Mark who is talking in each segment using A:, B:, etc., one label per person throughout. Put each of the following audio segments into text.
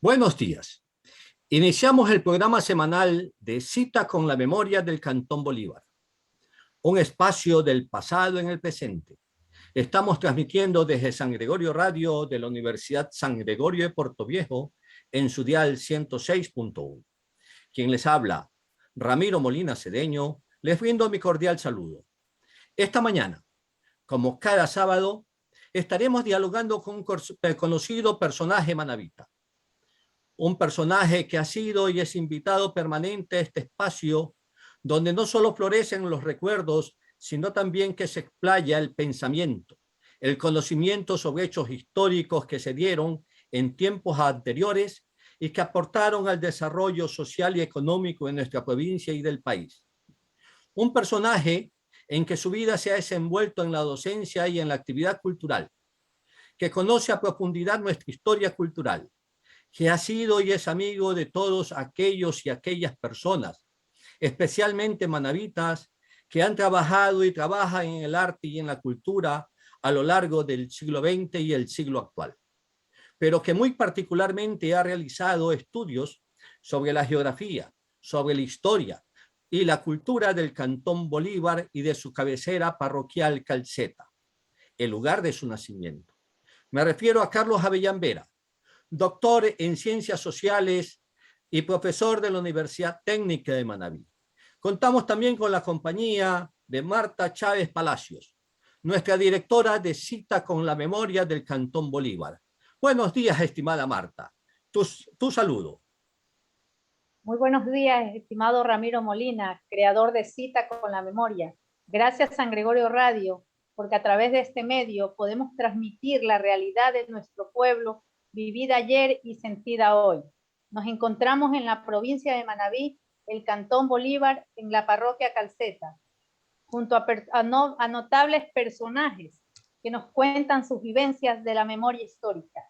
A: Buenos días. Iniciamos el programa semanal de Cita con la Memoria del Cantón Bolívar, un espacio del pasado en el presente. Estamos transmitiendo desde San Gregorio Radio de la Universidad San Gregorio de Portoviejo en su dial 106.1. Quien les habla, Ramiro Molina Cedeño, les brindo mi cordial saludo. Esta mañana, como cada sábado, estaremos dialogando con un conocido personaje manabita. Un personaje que ha sido y es invitado permanente a este espacio donde no solo florecen los recuerdos, sino también que se explaya el pensamiento, el conocimiento sobre hechos históricos que se dieron en tiempos anteriores y que aportaron al desarrollo social y económico de nuestra provincia y del país. Un personaje en que su vida se ha desenvuelto en la docencia y en la actividad cultural, que conoce a profundidad nuestra historia cultural, que ha sido y es amigo de todos aquellos y aquellas personas, especialmente manabitas, que han trabajado y trabajan en el arte y en la cultura a lo largo del siglo XX y el siglo actual, pero que muy particularmente ha realizado estudios sobre la geografía, sobre la historia y la cultura del Cantón Bolívar y de su cabecera parroquial Calceta, el lugar de su nacimiento. Me refiero a Carlos Avellán Vera, doctor en Ciencias Sociales y profesor de la Universidad Técnica de Manabí. Contamos también con la compañía de Marta Chávez Palacios, nuestra directora de Cita con la Memoria del Cantón Bolívar. Buenos días, estimada Marta. Tu saludo.
B: Muy buenos días, estimado Ramiro Molina, creador de Cita con la Memoria. Gracias, San Gregorio Radio, porque a través de este medio podemos transmitir la realidad de nuestro pueblo, vivida ayer y sentida hoy. Nos encontramos en la provincia de Manabí, el Cantón Bolívar, en la parroquia Calceta, junto a notables personajes que nos cuentan sus vivencias de la memoria histórica.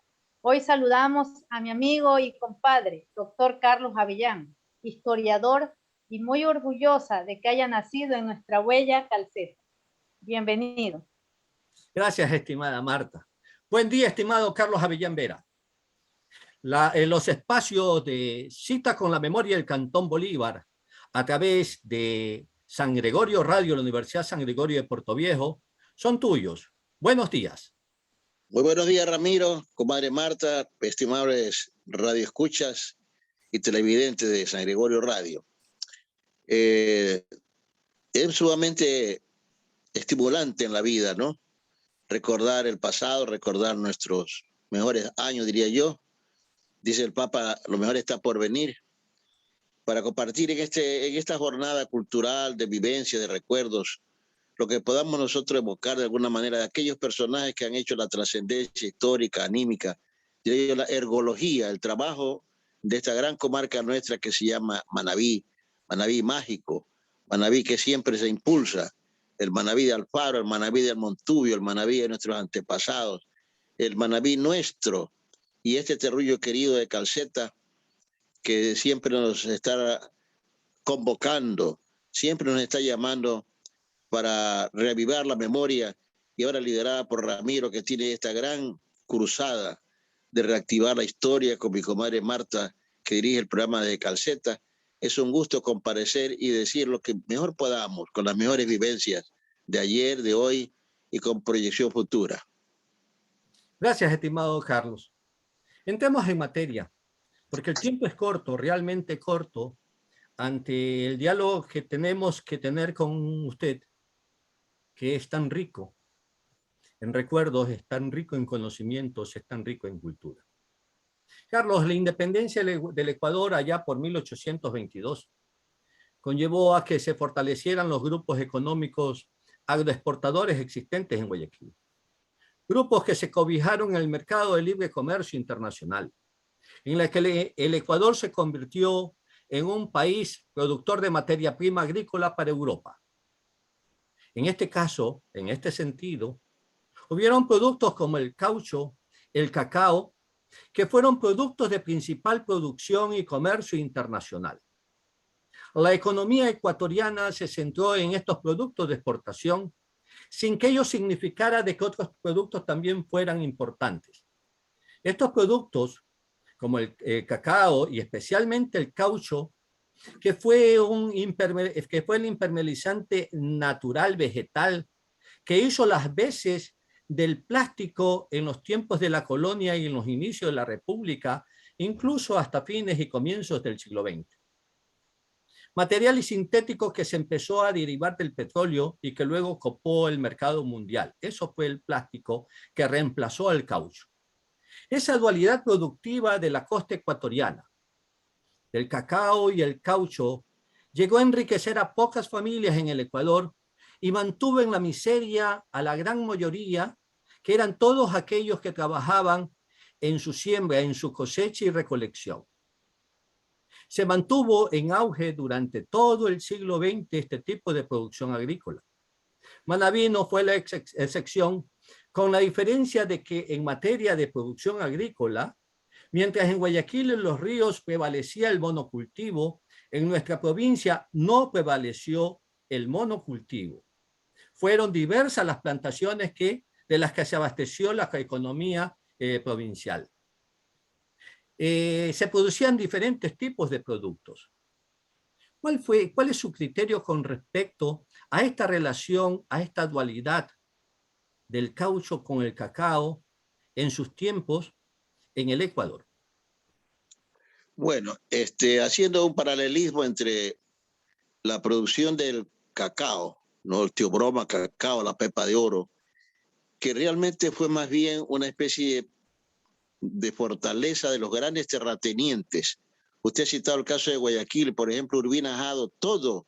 B: Hoy saludamos a mi amigo y compadre, doctor Carlos Avellán, historiador, y muy orgullosa de que haya nacido en nuestra huella Calceta. Bienvenido.
A: Gracias, estimada Marta. Buen día, estimado Carlos Avellán Vera. Los espacios de Cita con la Memoria del Cantón Bolívar a través de San Gregorio Radio, la Universidad San Gregorio de Portoviejo, son tuyos. Buenos días.
C: Muy buenos días, Ramiro, comadre Marta, estimables radioescuchas y televidentes de San Gregorio Radio. Es sumamente estimulante en la vida, ¿no? Recordar el pasado, recordar nuestros mejores años, diría yo. Dice el Papa, lo mejor está por venir. Para compartir en esta jornada cultural de vivencia, de recuerdos, lo que podamos nosotros evocar de alguna manera de aquellos personajes que han hecho la trascendencia histórica, anímica, de la ergología, el trabajo de esta gran comarca nuestra que se llama Manabí, Manabí mágico, Manabí que siempre se impulsa, el Manabí de Alfaro, el Manabí del Montubio, el Manabí de nuestros antepasados, el Manabí nuestro, y este terruño querido de Calceta, que siempre nos está convocando, siempre nos está llamando para reavivar la memoria, y ahora liderada por Ramiro, que tiene esta gran cruzada de reactivar la historia con mi comadre Marta, que dirige el programa de Calceta. Es un gusto comparecer y decir lo que mejor podamos, con las mejores vivencias de ayer, de hoy y con proyección futura.
A: Gracias, estimado Carlos. Entremos en materia, porque el tiempo es corto, realmente corto, ante el diálogo que tenemos que tener con usted, que es tan rico en recuerdos, es tan rico en conocimientos, es tan rico en cultura. Carlos, la independencia del Ecuador allá por 1822 conllevó a que se fortalecieran los grupos económicos agroexportadores existentes en Guayaquil. Grupos que se cobijaron en el mercado de libre comercio internacional, en la que el Ecuador se convirtió en un país productor de materia prima agrícola para Europa. En este caso, en este sentido, hubieron productos como el caucho, el cacao, que fueron productos de principal producción y comercio internacional. La economía ecuatoriana se centró en estos productos de exportación, sin que ello significara de que otros productos también fueran importantes. Estos productos como el cacao y especialmente el caucho, que fue el impermeabilizante natural vegetal que hizo las veces del plástico en los tiempos de la colonia y en los inicios de la República, incluso hasta fines y comienzos del siglo XX. Materiales sintéticos que se empezó a derivar del petróleo y que luego copó el mercado mundial. Eso fue el plástico que reemplazó al caucho. Esa dualidad productiva de la costa ecuatoriana, del cacao y el caucho, llegó a enriquecer a pocas familias en el Ecuador y mantuvo en la miseria a la gran mayoría, que eran todos aquellos que trabajaban en su siembra, en su cosecha y recolección. Se mantuvo en auge durante todo el siglo XX este tipo de producción agrícola. Manabí no fue la excepción, con la diferencia de que en materia de producción agrícola, mientras en Guayaquil en los ríos prevalecía el monocultivo, en nuestra provincia no prevaleció el monocultivo. Fueron diversas las plantaciones de las que se abasteció la economía provincial. Se producían diferentes tipos de productos. ¿Cuál es su criterio con respecto a esta relación, a esta dualidad del caucho con el cacao en sus tiempos en el Ecuador?
C: Bueno, haciendo un paralelismo entre la producción del cacao, ¿no? El tío Broma, cacao, la pepa de oro, que realmente fue más bien una especie de fortaleza de los grandes terratenientes. Usted ha citado el caso de Guayaquil, por ejemplo, Urbina Jado, todo,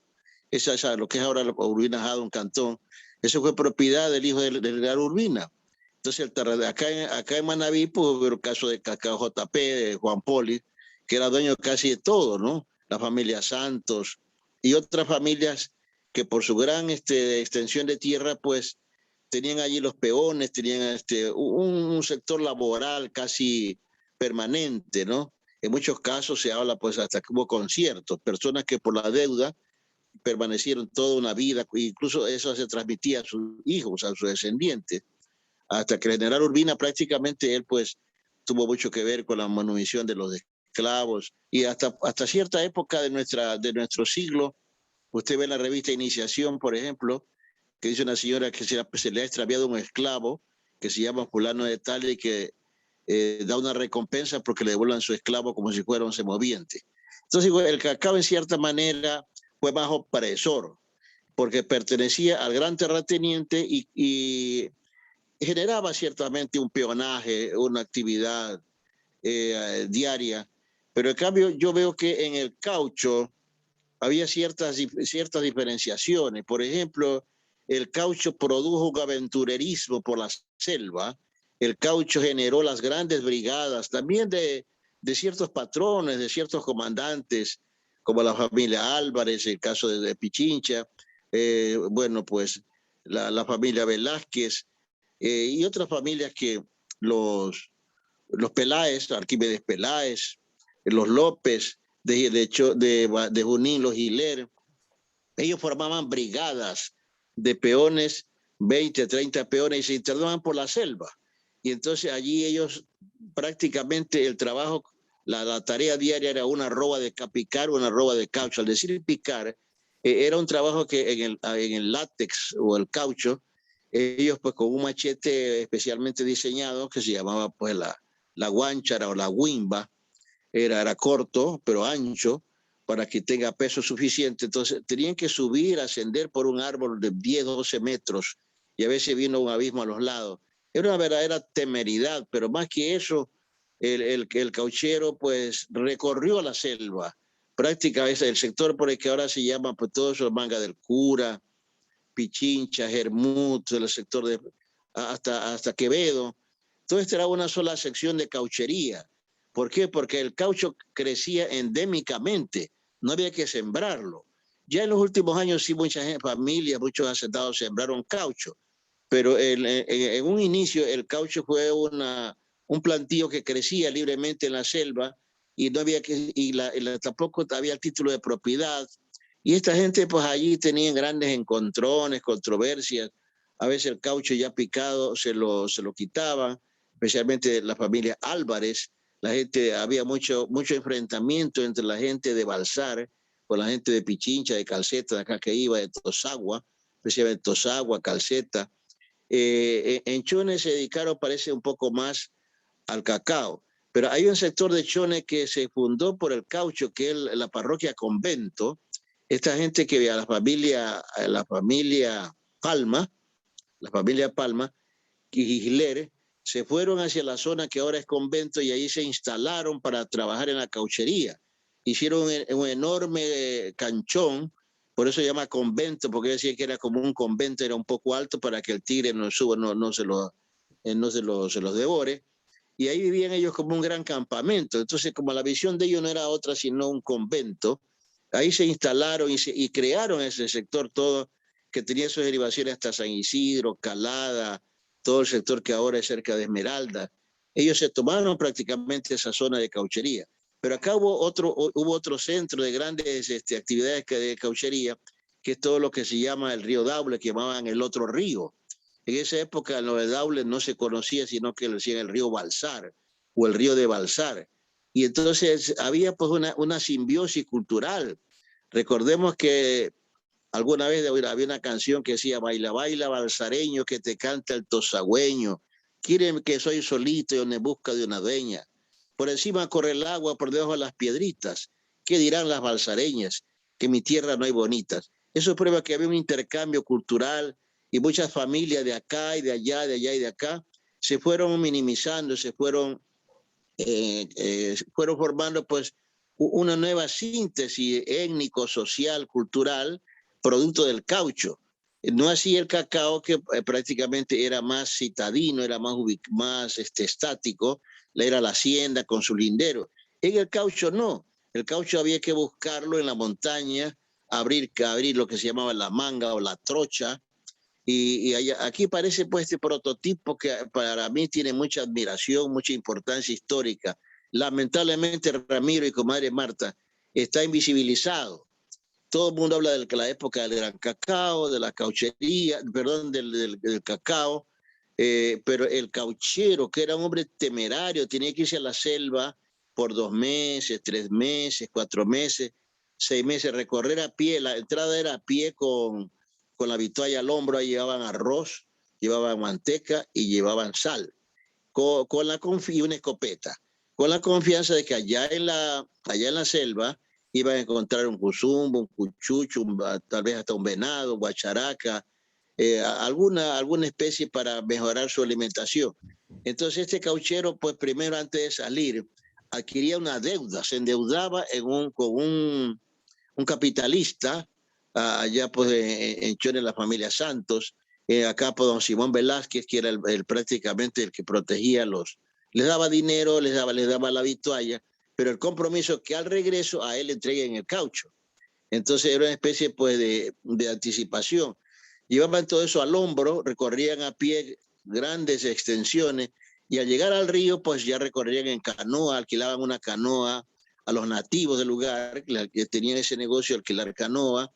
C: lo que es ahora Urbina Jado, un cantón, eso fue propiedad del hijo del general Urbina. Entonces, acá en Manabí, pues, hubo el caso de Cacao JP, de Juan Poli, que era dueño casi de todo, ¿no? La familia Santos y otras familias que por su gran extensión de tierra, pues, tenían allí los peones, tenían un sector laboral casi permanente, ¿no? En muchos casos se habla, pues, hasta que hubo conciertos, personas que por la deuda permanecieron toda una vida, incluso eso se transmitía a sus hijos, a sus descendientes, hasta que el general Urbina prácticamente él, pues, tuvo mucho que ver con la manutención de los esclavos, y hasta cierta época de nuestro siglo, usted ve en la revista Iniciación, por ejemplo, que dice una señora que se le ha extraviado un esclavo, que se llama fulano de tal, y que da una recompensa porque le devuelvan su esclavo como si fuera un semoviente. Entonces, el cacao en cierta manera fue más opresor, porque pertenecía al gran terrateniente y generaba ciertamente un peonaje, una actividad diaria, pero en cambio yo veo que en el caucho había ciertas diferenciaciones. Por ejemplo, el caucho produjo un aventurerismo por la selva, el caucho generó las grandes brigadas, también de ciertos patrones, de ciertos comandantes, como la familia Álvarez, el caso de Pichincha, bueno, pues la familia Velázquez, y otras familias que los Peláez, Arquímedes Peláez, los López, de Junín, los Hiler, ellos formaban brigadas de peones, 20, 30 peones, y se internaban por la selva. Y entonces allí ellos prácticamente el trabajo, la tarea diaria era una arroba de picar, una arroba de caucho. Al decir picar, era un trabajo que en el látex o el caucho, ellos pues con un machete especialmente diseñado que se llamaba pues la guánchara o la guimba, era corto pero ancho para que tenga peso suficiente. Entonces tenían que subir, ascender por un árbol de 10, 12 metros y a veces vino un abismo a los lados. Era una verdadera temeridad, pero más que eso, el cauchero pues recorrió la selva, prácticamente el sector por el que ahora se llama pues todo eso, Manga del Cura, Pichincha, Jermut, el sector de hasta Quevedo. Todo esto era una sola sección de cauchería. ¿Por qué? Porque el caucho crecía endémicamente, no había que sembrarlo. Ya en los últimos años sí muchas familias, muchos hacendados sembraron caucho, pero en un inicio el caucho fue un plantío que crecía libremente en la selva y no había tampoco había el título de propiedad. Y esta gente pues allí tenían grandes encontrones, controversias. A veces el caucho ya picado se lo quitaban, especialmente la familia Álvarez, La gente, había mucho enfrentamiento entre la gente de Balsar con la gente de Pichincha, de Calceta, de acá que iba, de Tosagua, especialmente Tosagua, Calceta. En Chone se dedicaron, parece, un poco más al cacao. Pero hay un sector de Chone que se fundó por el caucho, que es la parroquia Convento. Esta gente que a la familia Palma, y Giglere, se fueron hacia la zona que ahora es Convento y ahí se instalaron para trabajar en la cauchería. Hicieron un enorme canchón, por eso se llama Convento, porque decía que era como un convento, era un poco alto para que el tigre no suba, no se los devore. Y ahí vivían ellos como un gran campamento. Entonces, como la visión de ellos no era otra sino un convento, ahí se instalaron y crearon ese sector todo, que tenía sus derivaciones hasta San Isidro, Calada, todo el sector que ahora es cerca de Esmeralda. Ellos se tomaron prácticamente esa zona de cauchería. Pero acá hubo otro centro de grandes actividades de cauchería, que es todo lo que se llama el río Daule, que llamaban el otro río. En esa época lo de Daule no se conocía, sino que lo decían el río Balsar o el río de Balsar. Y entonces había pues una simbiosis cultural. Recordemos que alguna vez había una canción que decía, baila, baila, balsareño, que te canta el tosagüeño. Quieren que soy solito y en busca de una dueña. Por encima corre el agua, por debajo de las piedritas. ¿Qué dirán las balsareñas? Que en mi tierra no hay bonitas. Eso prueba que había un intercambio cultural y muchas familias de acá y de allá, de allá y de acá, se fueron minimizando, fueron formando pues una nueva síntesis étnico, social, cultural, producto del caucho. No así el cacao, que prácticamente era más citadino, era más estático, era la hacienda con su lindero. En el caucho no, el caucho había que buscarlo en la montaña, abrir lo que se llamaba la manga o la trocha, y aquí parece pues este prototipo que para mí tiene mucha admiración, mucha importancia histórica. Lamentablemente Ramiro y comadre Marta está invisibilizado. Todo el mundo habla de la época del gran cacao, de la cauchería, perdón, del cacao, pero el cauchero, que era un hombre temerario, tenía que irse a la selva por 2 meses, 3 meses, 4 meses, 6 meses, recorrer a pie. La entrada era a pie con la vitualla al hombro. Ahí llevaban arroz, llevaban manteca y llevaban sal, y una escopeta, con la confianza de que allá en la selva iban a encontrar un cuzumbo, un cuchucho, tal vez hasta un venado, guacharaca, alguna especie para mejorar su alimentación. Entonces este cauchero, pues primero antes de salir, adquiría una deuda, se endeudaba con un capitalista, allá pues en Chone, la familia Santos, acá por don Simón Velázquez, que era prácticamente el que protegía les daba dinero, les daba la vitualla, pero el compromiso que al regreso a él le entreguen el caucho. Entonces era una especie pues de anticipación. Llevaban todo eso al hombro, recorrían a pie grandes extensiones y al llegar al río pues ya recorrían en canoa, alquilaban una canoa a los nativos del lugar que tenían ese negocio de alquilar canoa,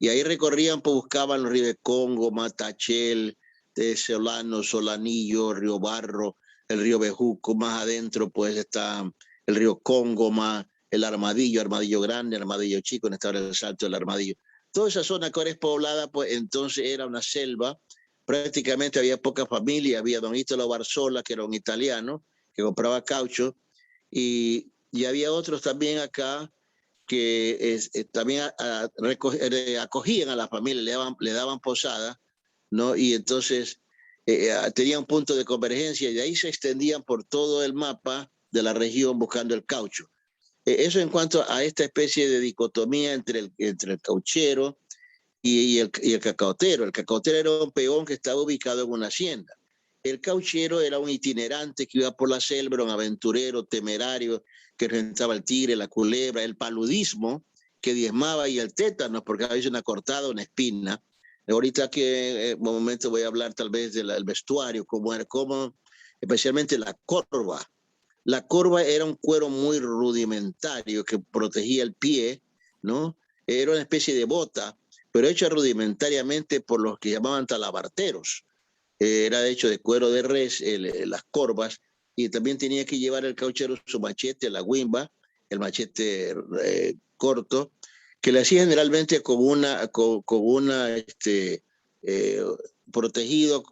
C: y ahí recorrían, pues buscaban los ríos de Congo, Matachel, de Solano, Solanillo, Río Barro, el río Bejuco. Más adentro pues está el río Congo, más el Armadillo Grande, Armadillo Chico, en esta hora el Salto del Armadillo. Toda esa zona que ahora es poblada, pues entonces era una selva, prácticamente había poca familia. Había don Ítalo Barzola, que era un italiano, que compraba caucho, y había otros también acá que también acogían a la familia, le daban posada, ¿no? Y entonces tenían un punto de convergencia y de ahí se extendían por todo el mapa de la región buscando el caucho. Eso en cuanto a esta especie de dicotomía entre el cauchero y el cacaotero. El cacaotero era un peón que estaba ubicado en una hacienda. El cauchero era un itinerante que iba por la selva, era un aventurero temerario que enfrentaba el tigre, la culebra, el paludismo que diezmaba, y el tétano, porque había una cortada, una espina. Ahorita que en un momento voy a hablar tal vez del vestuario, como especialmente la corva. La corva era un cuero muy rudimentario que protegía el pie, ¿no? Era una especie de bota, pero hecha rudimentariamente por los que llamaban talabarteros. Era hecho de cuero de res, las corvas, y también tenía que llevar el cauchero su machete, la guimba, el machete corto, que le hacía generalmente con una protegido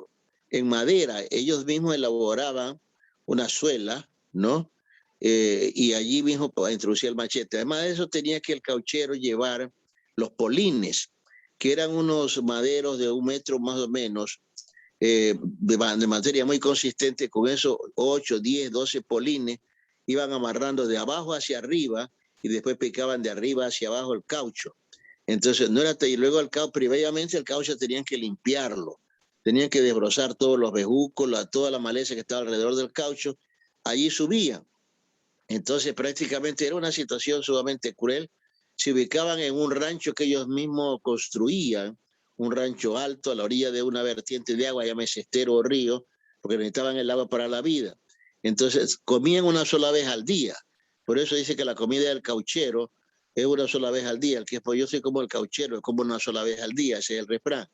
C: en madera. Ellos mismos elaboraban una suela, ¿no? Y allí mismo introducía el machete. Además de eso, tenía que el cauchero llevar los polines, que eran unos maderos de 1 metro más o menos, de materia muy consistente. Con esos 8, 10, 12 polines iban amarrando de abajo hacia arriba y después picaban de arriba hacia abajo el caucho. Entonces, no era, y luego previamente el caucho tenían que limpiarlo, tenían que desbrozar todos los bejucos, toda la maleza que estaba alrededor del caucho, allí subían. Entonces, prácticamente era una situación sumamente cruel. Se ubicaban en un rancho que ellos mismos construían, un rancho alto a la orilla de una vertiente de agua, llámese estero o río, porque necesitaban el agua para la vida. Entonces, comían una sola vez al día. Por eso dice que la comida del cauchero es una sola vez al día. El que es, pues yo soy como el cauchero, como una sola vez al día, ese es el refrán.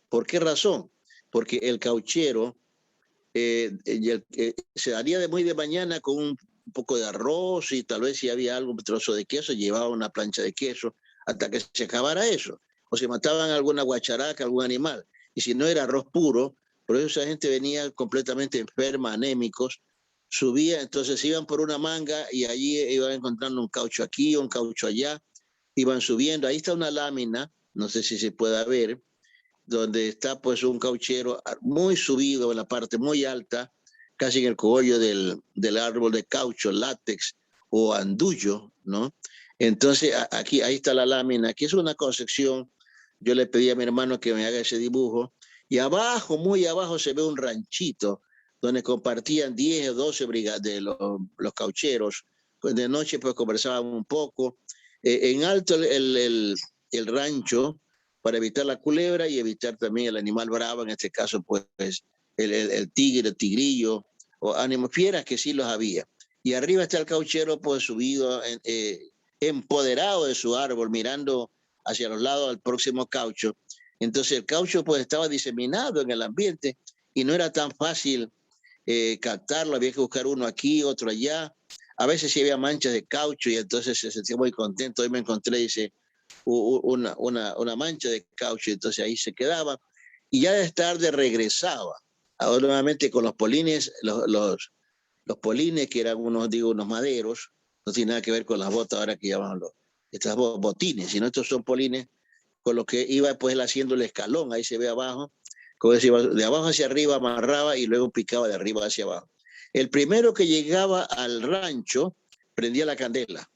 C: ¿Por qué razón? Porque el cauchero se daría de muy de mañana con un poco de arroz y tal vez si había algún trozo de queso, llevaba una plancha de queso hasta que se acabara eso. O se mataban alguna guacharaca, algún animal. Y si no era arroz puro, por eso esa gente venía completamente enferma, anémicos, subía, entonces iban por una manga y allí iban encontrando un caucho aquí, un caucho allá, iban subiendo. Ahí está una lámina, no sé si se pueda ver, donde está pues un cauchero muy subido en la parte muy alta, casi en el cogollo del árbol de caucho, látex o andullo, ¿no? Entonces aquí, ahí está la lámina, aquí es una concepción. Yo le pedí a mi hermano que me haga ese dibujo, y abajo, muy abajo, se ve un ranchito donde compartían 10 o 12 de los caucheros. Pues de noche pues conversaban un poco. En alto el rancho, para evitar la culebra y evitar también el animal bravo, en este caso pues el tigre, el tigrillo, o ánimos fieras que sí los había. Y arriba está el cauchero pues subido, empoderado de su árbol, mirando hacia los lados al próximo caucho. Entonces el caucho pues estaba diseminado en el ambiente y no era tan fácil captarlo, había que buscar uno aquí, otro allá. A veces sí había manchas de caucho y entonces se sentía muy contento. Hoy me encontré, dice, una mancha de caucho, entonces ahí se quedaba. Y ya de tarde regresaba, ahora nuevamente con los polines, los polines que eran unos maderos, no tiene nada que ver con las botas ahora que llaman estas botines, sino estos son polines con los que iba pues él haciendo el escalón, ahí se ve abajo, como decía, de abajo hacia arriba amarraba y luego picaba de arriba hacia abajo. El primero que llegaba al rancho prendía la candela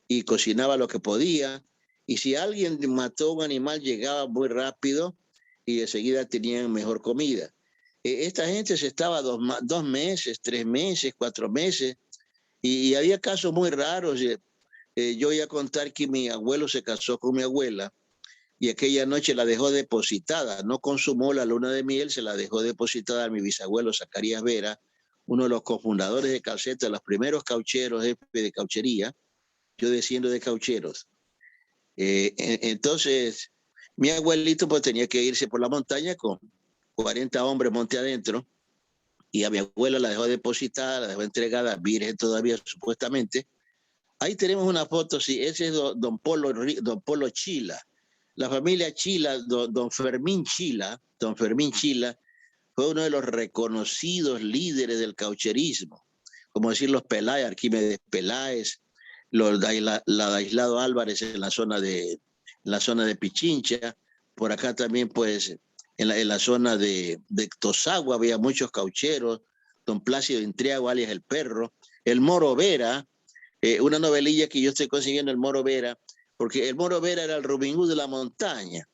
C: y cocinaba lo que podía, y si alguien mató un animal llegaba muy rápido y enseguida tenían mejor comida. Esta gente se estaba 2 meses, 3 meses, 4 meses, y había casos muy raros. Yo voy a contar que mi abuelo se casó con mi abuela y aquella noche la dejó depositada, no consumó la luna de miel, se la dejó depositada a mi bisabuelo Zacarías Vera, uno de los cofundadores de Calceta, los primeros caucheros, jefe de cauchería. Yo desciendo de caucheros. Entonces, mi abuelito pues tenía que irse por la montaña con 40 hombres monte adentro, y a mi abuela la dejó depositada, la dejó entregada, virgen todavía supuestamente. Ahí tenemos una foto, sí, ese es don Polo Chila. La familia Chila, don Fermín Chila fue uno de los reconocidos líderes del caucherismo, como decir los Peláez, Arquímedes Peláez, Ladislao Álvarez en la zona de Pichincha. Por acá también pues en la zona de Tosagua había muchos caucheros, don Plácido Intriago alias el Perro, el Moro Vera, una novelilla que yo estoy consiguiendo, el Moro Vera, porque el Moro Vera era el Robin Hood de la montaña.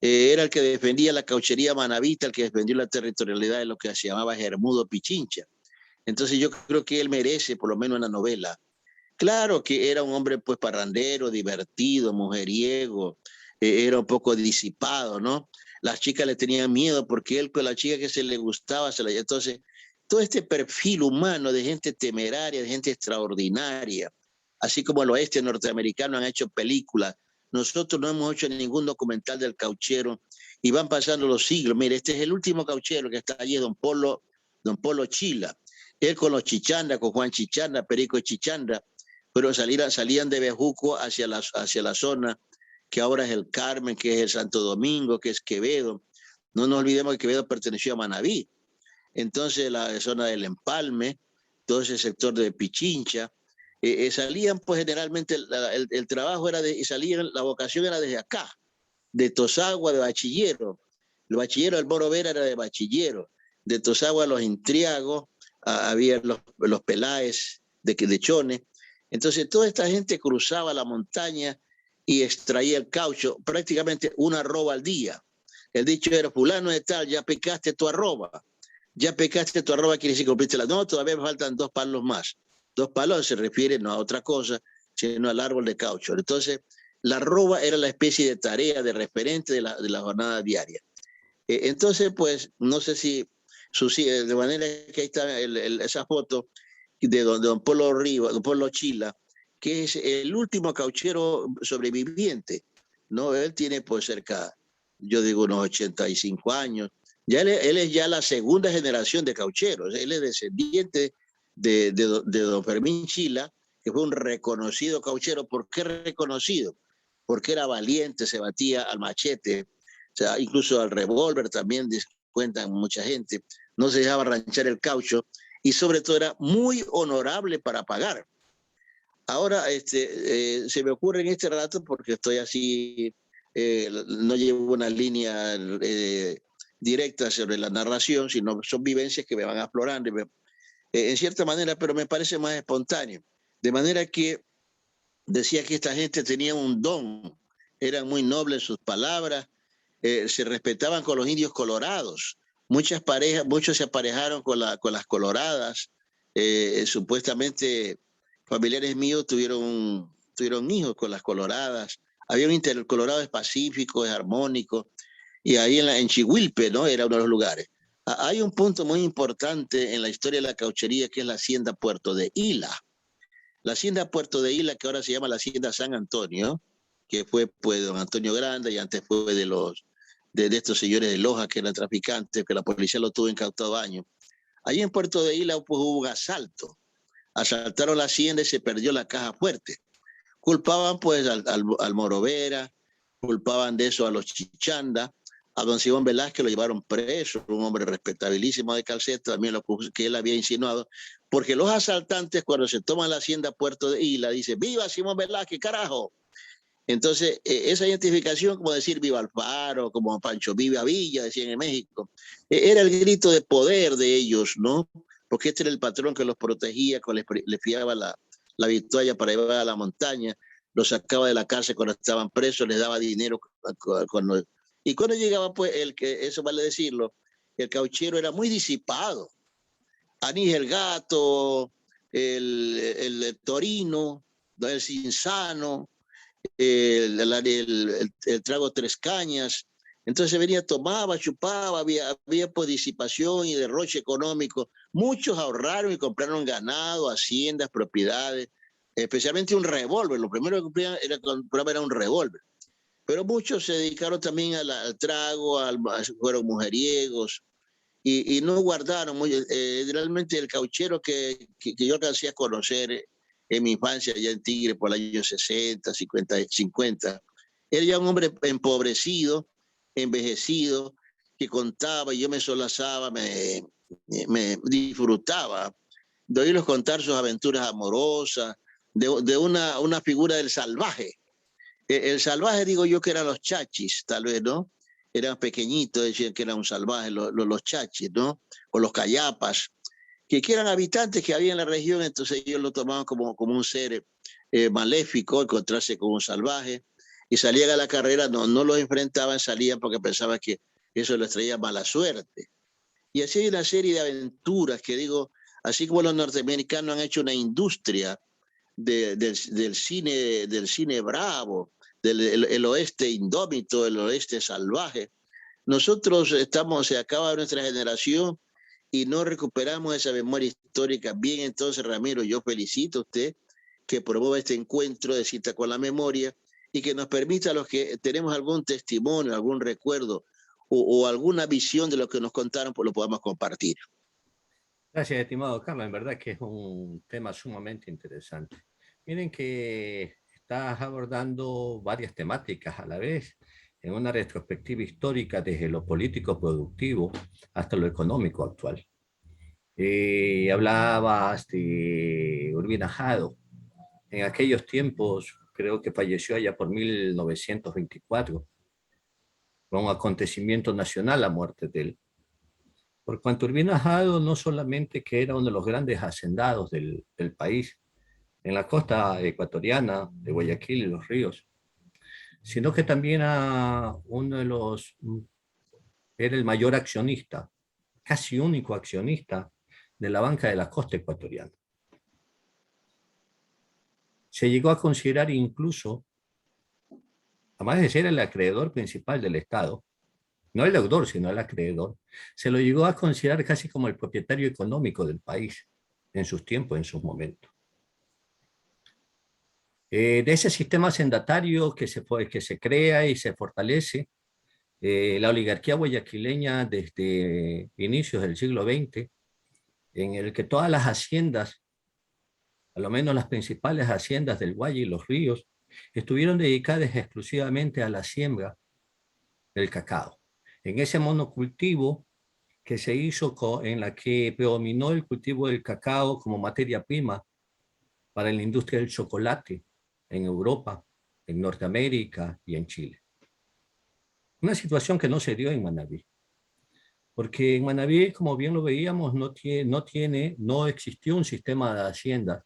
C: Era el que defendía la cauchería manabita, el que defendió la territorialidad de lo que se llamaba Jermudo Pichincha. Entonces yo creo que él merece por lo menos una novela. Claro que era un hombre pues parrandero, divertido, mujeriego, era un poco disipado, ¿no? Las chicas le tenían miedo porque él con la chica que se le gustaba, entonces todo este perfil humano de gente temeraria, de gente extraordinaria, así como el oeste norteamericano han hecho películas. Nosotros no hemos hecho ningún documental del cauchero y van pasando los siglos. Mire, este es el último cauchero que está allí, don Polo Chila. él con los Chichanda, con Juan Chichanda, Perico Chichanda, pero salían de Bejuco hacia la zona que ahora es el Carmen, que es el Santo Domingo, que es Quevedo. No nos olvidemos que Quevedo perteneció a Manabí. Entonces la zona del Empalme, todo ese sector de Pichincha, salían pues generalmente, el trabajo era la vocación era desde acá, de Tosagua, de Bachillero. El bachillero del Moro Vera era de Bachillero. De Tosagua los Intriagos, había los Peláez de Chone. Entonces toda esta gente cruzaba la montaña y extraía el caucho, prácticamente una arroba al día. El dicho era, fulano de tal, ya pecaste tu arroba. Ya pecaste tu arroba, quiere decir que cumpliste la... No, todavía me faltan 2 palos más. 2 palos se refiere no a otra cosa, sino al árbol de caucho. Entonces, la arroba era la especie de tarea, de referente de la jornada diaria. Entonces, pues, no sé si de manera que ahí está esa foto de don Polo Riva, don Polo Chila, que es el último cauchero sobreviviente, ¿no? Él tiene pues cerca, yo digo, unos 85 años. Ya él es ya la segunda generación de caucheros. Él es descendiente de don Fermín Chila, que fue un reconocido cauchero. ¿Por qué reconocido? Porque era valiente, se batía al machete, o sea, incluso al revólver también, cuentan mucha gente. No se dejaba ranchar el caucho y sobre todo era muy honorable para pagar. Ahora se me ocurre en este rato, porque estoy así, no llevo una línea directa sobre la narración, sino son vivencias que me van aflorando en cierta manera, pero me parece más espontáneo. De manera que decía que esta gente tenía un don, eran muy nobles sus palabras, se respetaban con los indios colorados. Muchos se aparejaron con las coloradas, supuestamente familiares míos tuvieron hijos con las coloradas. Había un intercolorado es pacífico, es armónico, y ahí en Chihuilpe, ¿no? Era uno de los lugares. Hay un punto muy importante en la historia de la cauchería, que es la hacienda Puerto de Hila. La hacienda Puerto de Hila, que ahora se llama la hacienda San Antonio, que fue pues don Antonio Granda, y antes fue de estos señores de Loja, que eran traficantes, que la policía lo tuvo incautado años. Allí en Puerto de Hila pues, hubo un asalto. Asaltaron la hacienda y se perdió la caja fuerte. Culpaban pues al Morovera, culpaban de eso a los Chichanda, a don Simón Velázquez lo llevaron preso, un hombre respetabilísimo de Calceta, también lo que él había insinuado, porque los asaltantes cuando se toman la hacienda Puerto de Hila dicen, ¡viva Simón Velázquez, carajo! Entonces, esa identificación, como decir viva Alfaro, como Pancho viva Villa, decían en México, era el grito de poder de ellos, ¿no? Porque este era el patrón que los protegía, que les fiaba la victoria para llevar a la montaña, los sacaba de la cárcel cuando estaban presos, les daba dinero y cuando llegaba, pues, eso vale decirlo, el cauchero era muy disipado. Anís el Gato, el Torino, el Cinzano, el trago Tres Cañas. Entonces venía, tomaba, chupaba, había pues disipación y derroche económico. Muchos ahorraron y compraron ganado, haciendas, propiedades, especialmente un revólver. Lo primero que compraban era un revólver. Pero muchos se dedicaron también al trago, fueron mujeriegos y no guardaron. Realmente el cauchero que yo alcancé a conocer en mi infancia, ya en Tigre, por el año 60, 50, era ya un hombre empobrecido, envejecido, que contaba y yo me solazaba, me disfrutaba de oírlos contar sus aventuras amorosas, de una figura del salvaje. El salvaje, digo yo, que eran los chachis, tal vez, ¿no? Eran pequeñitos, decían que eran un salvaje, los chachis, ¿no? O los cayapas, que eran habitantes que había en la región, entonces ellos lo tomaban como un ser maléfico, encontrarse con un salvaje, y salían a la carrera, no los enfrentaban, salían porque pensaban que eso les traía mala suerte. Y así hay una serie de aventuras que digo, así como los norteamericanos han hecho una industria del cine bravo, el oeste indómito, el oeste salvaje. Nosotros se acaba nuestra generación y no recuperamos esa memoria histórica. Bien, entonces, Ramiro, yo felicito a usted que promueva este encuentro de Cita con la Memoria y que nos permita a los que tenemos algún testimonio, algún recuerdo o alguna visión de lo que nos contaron, pues lo podamos compartir.
A: Gracias, estimado Carlos. En verdad que es un tema sumamente interesante. Miren que estás abordando varias temáticas a la vez, en una retrospectiva histórica desde lo político productivo hasta lo económico actual. Hablabas de Urbina Jado. En aquellos tiempos, creo que falleció allá por 1924, fue un acontecimiento nacional la muerte de él. Por cuanto Urbina Jado no solamente que era uno de los grandes hacendados del país, en la costa ecuatoriana de Guayaquil y los ríos, sino que también era uno de los, era el mayor accionista, casi único accionista de la banca de la costa ecuatoriana. Se llegó a considerar incluso, además de ser el acreedor principal del Estado, no el deudor, sino el acreedor, se lo llegó a considerar casi como el propietario económico del país en sus tiempos, en sus momentos. De ese sistema hacendatario que se crea y se fortalece, la oligarquía guayaquileña desde inicios del siglo XX, en el que todas las haciendas, a lo menos las principales haciendas del Guaya y los ríos, estuvieron dedicadas exclusivamente a la siembra del cacao. En ese monocultivo que se hizo en la que predominó el cultivo del cacao como materia prima para la industria del chocolate en Europa, en Norteamérica y en Chile. Una situación que no se dio en Manabí, porque en Manabí, como bien lo veíamos, no existió un sistema de hacienda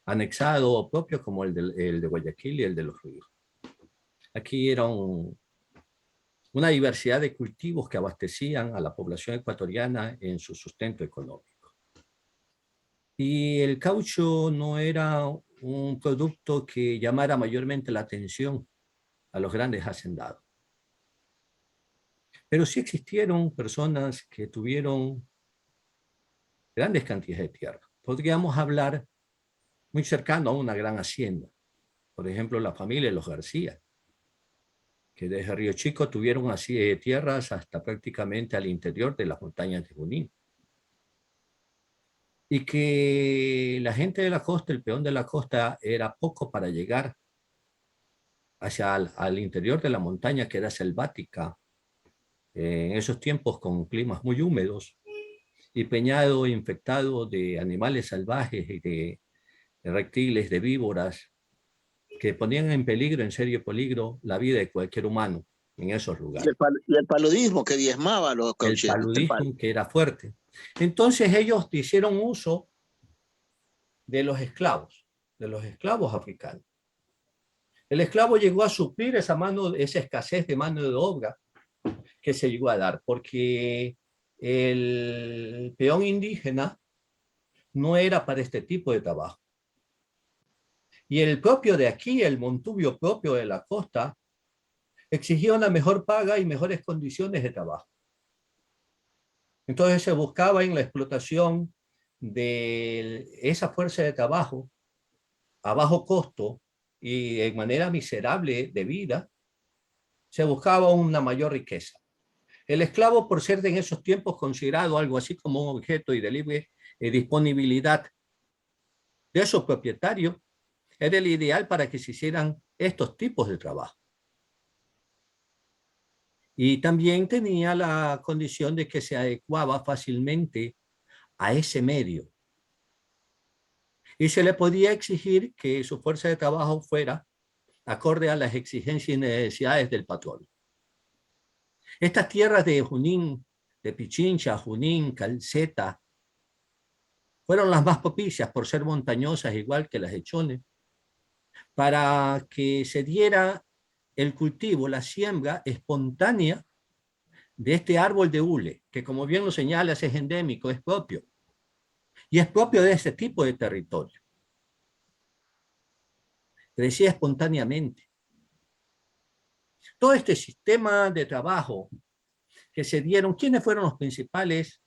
A: anexado propio como el de Guayaquil y el de los ríos. Aquí era una diversidad de cultivos que abastecían a la población ecuatoriana en su sustento económico. Y el caucho no era un producto que llamara mayormente la atención a los grandes hacendados. Pero sí existieron personas que tuvieron grandes cantidades de tierra. Podríamos hablar muy cercano a una gran hacienda. Por ejemplo, la familia de los García, que desde Río Chico tuvieron así tierras hasta prácticamente al interior de las montañas de Junín. Y que la gente de la costa, el peón de la costa, era poco para llegar hacia al interior de la montaña, que era selvática, en esos tiempos con climas muy húmedos, y peñado infectado de animales salvajes y de reptiles, de víboras, que ponían en peligro, en serio peligro, la vida de cualquier humano en esos lugares.
C: Y el paludismo que diezmaba a los
A: El
C: caucheros.
A: paludismo que era fuerte. Entonces ellos hicieron uso de los esclavos africanos. El esclavo llegó a suplir esa escasez de mano de obra que se llegó a dar, porque el peón indígena no era para este tipo de trabajo. Y el propio de aquí, el montubio propio de la costa, exigía una mejor paga y mejores condiciones de trabajo. Entonces se buscaba en la explotación de esa fuerza de trabajo a bajo costo y en manera miserable de vida, se buscaba una mayor riqueza. El esclavo, por ser en esos tiempos considerado algo así como un objeto y de libre disponibilidad de esos propietarios, era el ideal para que se hicieran estos tipos de trabajo. Y también tenía la condición de que se adecuaba fácilmente a ese medio. Y se le podía exigir que su fuerza de trabajo fuera acorde a las exigencias y necesidades del patrón. Estas tierras de Junín, de Pichincha, Junín, Calceta, fueron las más propicias por ser montañosas, igual que las Hechones, para que se diera el cultivo, la siembra espontánea de este árbol de hule, que como bien lo señala, es endémico, es propio. Y es propio de este tipo de territorio. Crecía espontáneamente. Todo este sistema de trabajo que se dieron, ¿quiénes fueron los principales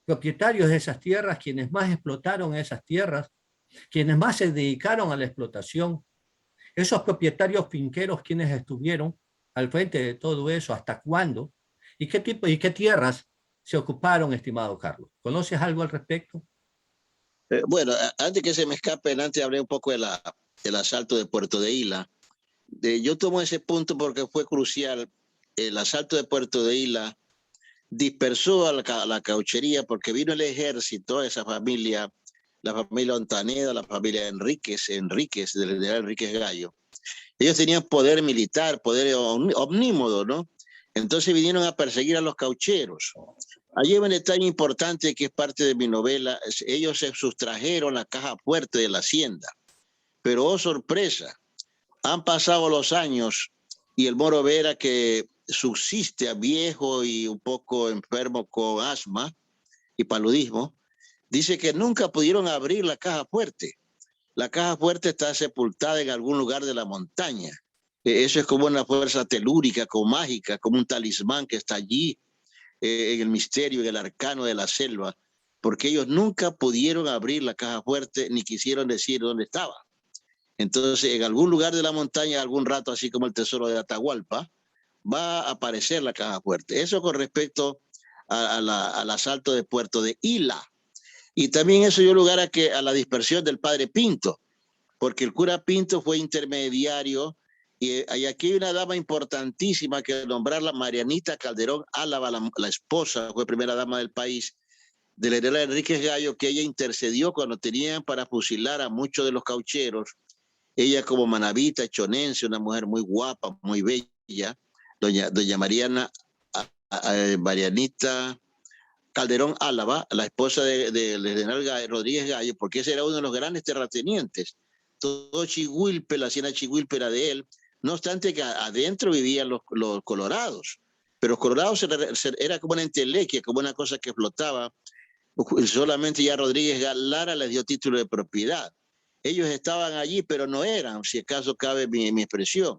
A: propietarios de esas tierras, quienes más explotaron esas tierras, quienes más se dedicaron a la explotación? Esos propietarios finqueros, quienes estuvieron al frente de todo eso, hasta cuándo, y qué tipo y qué tierras se ocuparon, estimado Carlos? ¿Conoces algo al respecto?
C: Bueno, antes que se me escape, antes hablé un poco del asalto de Puerto de Isla. Yo tomo ese punto porque fue crucial. El asalto de Puerto de Isla dispersó a la cauchería porque vino el ejército, esa familia, la familia Ontaneda, la familia Enríquez, del general Enríquez Gallo. Ellos tenían poder militar, poder omnímodo, ¿no? Entonces vinieron a perseguir a los caucheros. Allí hay un detalle importante que es parte de mi novela. Ellos se sustrajeron la caja fuerte de la hacienda. Pero, oh sorpresa, han pasado los años y el Moro Vera, que subsiste a viejo y un poco enfermo con asma y paludismo, dice que nunca pudieron abrir la caja fuerte. La caja fuerte está sepultada en algún lugar de la montaña. Eso es como una fuerza telúrica, como mágica, como un talismán que está allí, en el misterio, en el arcano de la selva, porque ellos nunca pudieron abrir la caja fuerte ni quisieron decir dónde estaba. Entonces, en algún lugar de la montaña, algún rato, así como el tesoro de Atahualpa, va a aparecer la caja fuerte. Eso con respecto al asalto de Puerto de Isla. Y también eso dio lugar a la dispersión del padre Pinto, porque el cura Pinto fue intermediario. Y aquí hay una dama importantísima que nombrarla, Marianita Calderón Álava, la esposa, fue primera dama del país, del general Enríquez Gallo, que ella intercedió cuando tenían para fusilar a muchos de los caucheros. Ella como manabita, chonense, una mujer muy guapa, muy bella, doña Marianita Calderón Álava, la esposa del general Rodríguez Gallo, porque ese era uno de los grandes terratenientes. Todo Chihuilpe, la hacienda Chihuilpe era de él. No obstante que adentro vivían los colorados, pero los colorados era como una entelequia, como una cosa que flotaba. Solamente ya Rodríguez Lara les dio título de propiedad. Ellos estaban allí, pero no eran, si acaso cabe mi expresión.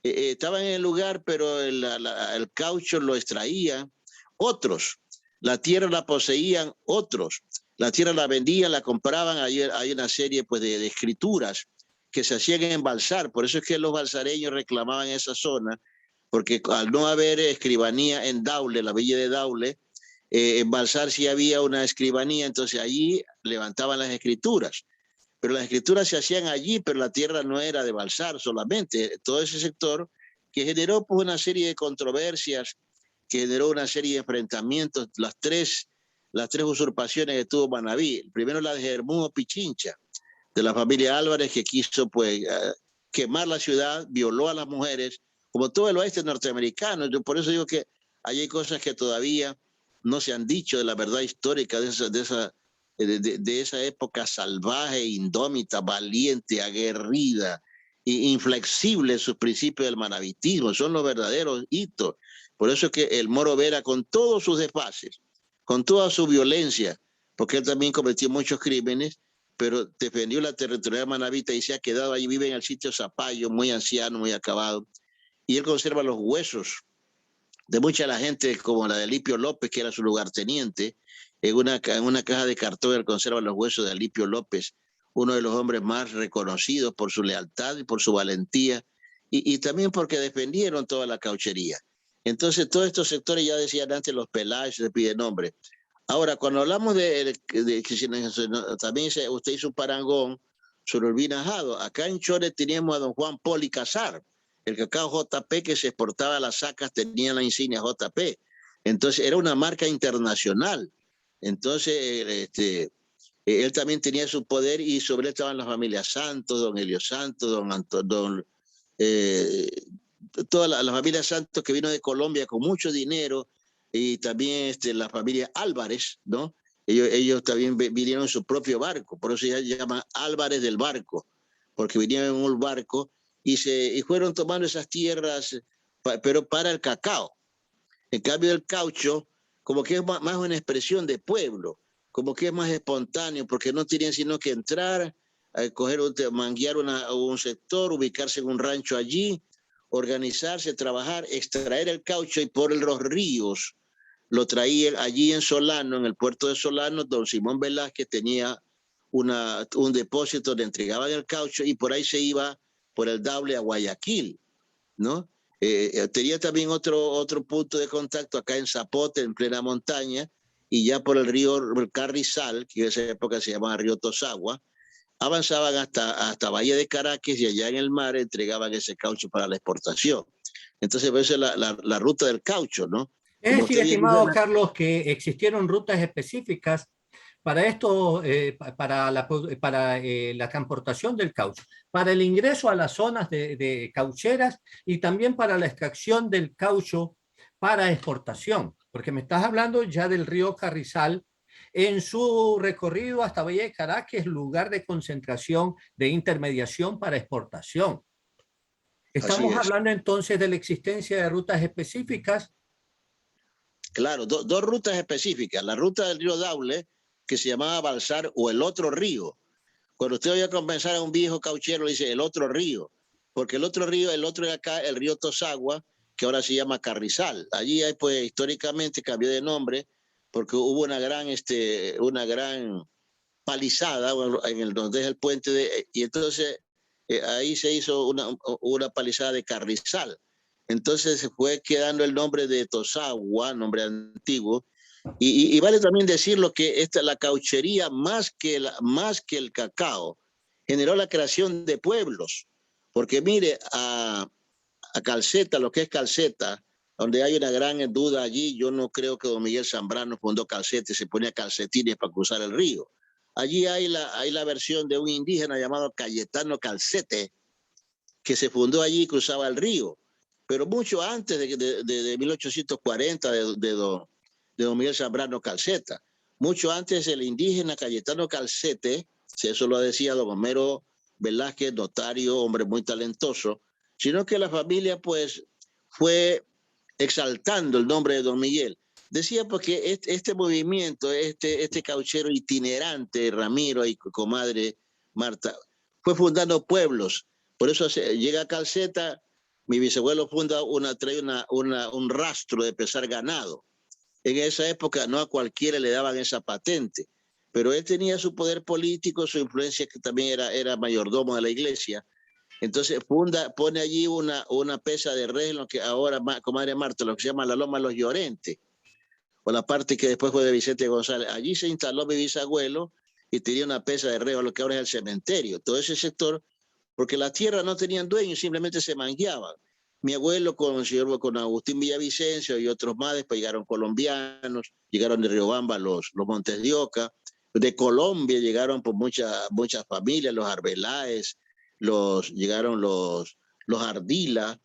C: Estaban en el lugar, pero el caucho lo extraían otros. La tierra la poseían otros. La tierra la vendían, la compraban. Hay una serie pues, de escrituras que se hacían en Balsar. Por eso es que los balsareños reclamaban esa zona, porque al no haber escribanía en Daule, la villa de Daule, en Balsar sí había una escribanía, entonces allí levantaban las escrituras. Pero las escrituras se hacían allí, pero la tierra no era de Balsar solamente. Todo ese sector que generó pues, una serie de controversias, que generó una serie de enfrentamientos, las tres usurpaciones que tuvo Manabí. Primero la de Germúo Pichincha, de la familia Álvarez, que quiso pues, quemar la ciudad, violó a las mujeres, como todo el oeste norteamericano. Yo por eso digo que hay cosas que todavía no se han dicho de la verdad histórica de esa época salvaje, indómita, valiente, aguerrida, inflexible en sus principios del manabitismo. Son los verdaderos hitos. Por eso es que el Moro Vera, con todos sus desfases, con toda su violencia, porque él también cometió muchos crímenes, pero defendió la territorialidad manabita y se ha quedado allí, vive en el sitio Zapallo, muy anciano, muy acabado, y él conserva los huesos de mucha de la gente, como la de Alipio López, que era su lugarteniente. En una caja de cartón él conserva los huesos de Alipio López, uno de los hombres más reconocidos por su lealtad y por su valentía, y también porque defendieron toda la cauchería. Entonces, todos estos sectores, ya decían antes, los Peláez, se pide nombre. Ahora, cuando hablamos también usted hizo un parangón sobre Urbina Jado. Acá en Chore teníamos a don Juan Poli Casar, el cacao JP que se exportaba a las sacas, tenía la insignia JP. Entonces, era una marca internacional. Entonces, él también tenía su poder y sobre él estaban las familias Santos, don Helio Santos, toda la familia Santos que vino de Colombia con mucho dinero, y también la familia Álvarez, ¿no? Ellos también vinieron en su propio barco, por eso ya se llama Álvarez del Barco, porque vinieron en un barco y fueron tomando esas tierras, pero para el cacao. En cambio el caucho, como que es más una expresión de pueblo, como que es más espontáneo, porque no tenían sino que entrar, manguear un sector, ubicarse en un rancho allí, organizarse, trabajar, extraer el caucho, y por los ríos lo traían allí en Solano, en el puerto de Solano. Don Simón Velázquez tenía un depósito donde entregaban el caucho y por ahí se iba por el Daule a Guayaquil, ¿no? Tenía también otro punto de contacto acá en Zapote, en plena montaña, y ya por el río Carrizal, que en esa época se llamaba río Tosagua, avanzaban hasta Valle de Caracas y allá en el mar entregaban ese caucho para la exportación. Entonces, esa es la ruta del caucho, ¿no?
A: Es
C: Como
A: decir,
C: usted bien
A: estimado
C: dice,
A: Carlos, que existieron rutas específicas para esto, para la transportación del caucho, para el ingreso a las zonas de caucheras y también para la extracción del caucho para exportación, porque me estás hablando ya del río Carrizal en su recorrido hasta Valle de Caracas, lugar de concentración de intermediación para exportación.
C: así
A: Estamos
C: es.
A: hablando entonces de la existencia de rutas específicas.
C: Claro, dos rutas específicas. La ruta del río Daule, que se llamaba Balsar, o el otro río. Cuando usted oye conversar a un viejo cauchero, le dice el otro río, porque el otro de acá, el río Tosagua, que ahora se llama Carrizal. Allí hay, pues, históricamente cambió de nombre, porque hubo una gran palizada en el donde es el puente y entonces ahí se hizo una palizada de Carrizal. Entonces se fue quedando el nombre de Tosagua, nombre antiguo, y vale también decirlo que la cauchería, más que el cacao, generó la creación de pueblos. Porque mire, a Calceta, lo que es Calceta, donde hay una gran duda allí, yo no creo que don Miguel Zambrano fundó Calceta y se ponía calcetines para cruzar el río. Allí hay la versión de un indígena llamado Cayetano Calcete, que se fundó allí y cruzaba el río. Pero mucho antes de 1840, de don Miguel Zambrano Calceta. Mucho antes el indígena Cayetano Calcete, si eso lo decía don Homero Velázquez, notario, hombre muy talentoso, sino que la familia pues fue exaltando el nombre de don Miguel. Decía porque este movimiento, este cauchero itinerante, Ramiro y comadre Marta, fue fundando pueblos. Por eso llega a Calceta, mi bisabuelo trae un rastro de pesar ganado. En esa época no a cualquiera le daban esa patente, pero él tenía su poder político, su influencia, que también era mayordomo de la iglesia. Entonces pone allí una pesa de res, lo que ahora, comadre Marta, lo que se llama la Loma de los Llorentes, o la parte que después fue de Vicente González. Allí se instaló mi bisabuelo y tenía una pesa de res, lo que ahora es el cementerio. Todo ese sector, porque la tierra no tenían dueños, simplemente se mangueaban. Mi abuelo con Agustín Villavicencio y otros más, después llegaron colombianos, llegaron de Riobamba los Montes de Oca, de Colombia llegaron por muchas familias, los Arbeláez, llegaron los Ardila,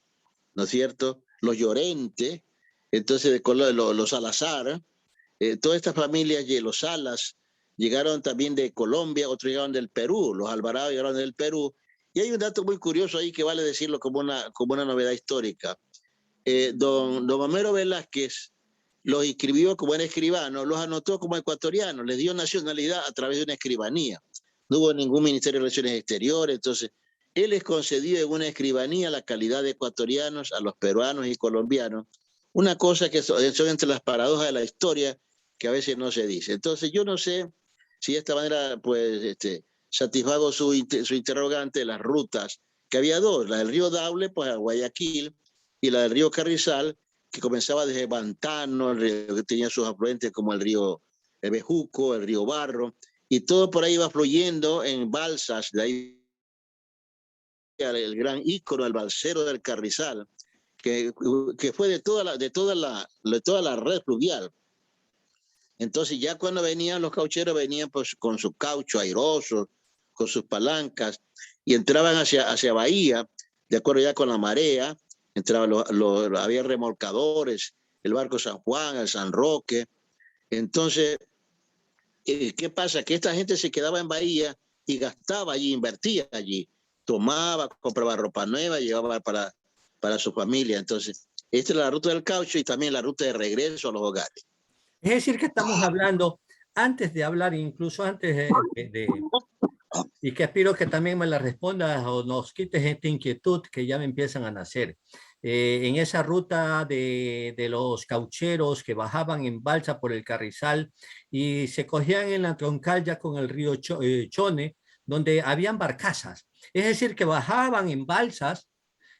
C: ¿no es cierto? Los Llorente, entonces los Salazar, todas estas familias, los Salas, llegaron también de Colombia, otros llegaron del Perú, los Alvarado llegaron del Perú. Y hay un dato muy curioso ahí que vale decirlo como una novedad histórica. Don Homero Velázquez los inscribió como en escribano, los anotó como ecuatorianos, les dio nacionalidad a través de una escribanía. No hubo ningún Ministerio de Relaciones Exteriores, entonces él les concedió en una escribanía la calidad de ecuatorianos a los peruanos y colombianos, una cosa que son entre las paradojas de la historia que a veces no se dice. Entonces yo no sé si de esta manera pues satisfago su interrogante de las rutas, que había dos, la del río Daule pues a Guayaquil y la del río Carrizal, que comenzaba desde Bantano, que tenía sus afluentes como el río Bejuco, el río Barro, y todo por ahí iba fluyendo en balsas, de ahí el gran ícono, el balsero del Carrizal, que fue de toda la red fluvial. Entonces ya cuando venían los caucheros, venían pues con su caucho airoso, con sus palancas, y entraban hacia Bahía, de acuerdo ya con la marea, había remolcadores, el barco San Juan, el San Roque. Entonces, ¿qué pasa? Que esta gente se quedaba en Bahía y gastaba allí, invertía allí, tomaba, compraba ropa nueva, llevaba para su familia. Entonces, esta es la ruta del caucho y también la ruta de regreso a los hogares.
A: Es decir, que estamos hablando, antes de hablar, incluso antes y que aspiro que también me la respondas o nos quites esta inquietud que ya me empiezan a nacer. En esa ruta de los caucheros que bajaban en balsa por el Carrizal y se cogían en la troncal ya con el río Chone, donde habían barcazas. Es decir, que bajaban en balsas